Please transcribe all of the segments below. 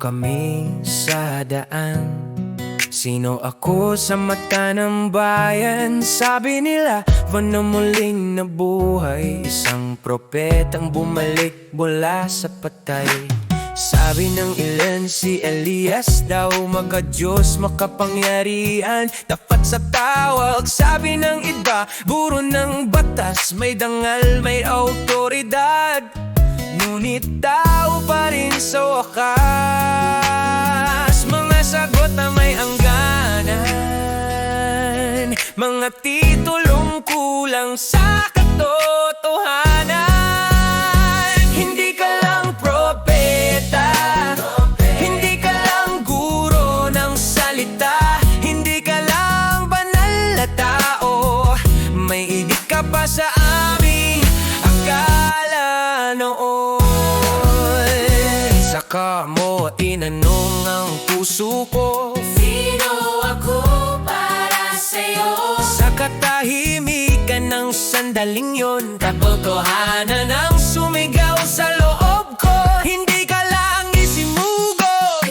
kami sa daan. Sino ako sa mata ng bayan? Sabi nila, na muling nabuhay, isang propetang bumalik mula sa patay. Sabi ng ilan, si Elias daw, maka-Diyos, makapangyarihan, tapat sa tawag. Sabi ng iba, buro ng batas, may dangal, may autoridad. Ngunit tao pa rin sa wakas, mga sagot na may hangganan, mga titulong kulang sa katotohanan. Hindi ka lang propeta, hindi ka lang guro ng salita, hindi ka lang banal na tao, may ibig ka pa sa aming akala noon. Saka mo tinanong ang puso ko, sino ako para sa'yo? sa katahimikan ng sandaling yon, katotohanan ang sumigaw sa loob ko. Hindi ka lang isimugo,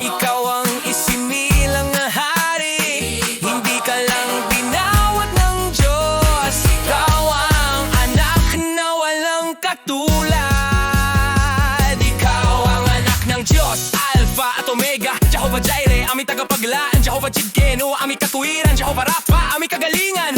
ikaw ang isinilang hari. Hindi ka lang binawat ng Diyos, ikaw ang anak na walang katulad. Ikaw ang anak ng Diyos, Alpha at Omega, Jehovah Jireh, aming tagapaglaan, Jehovah Jidkenu, aming katuwiran, Jehovah Rapha, aming kagalingan.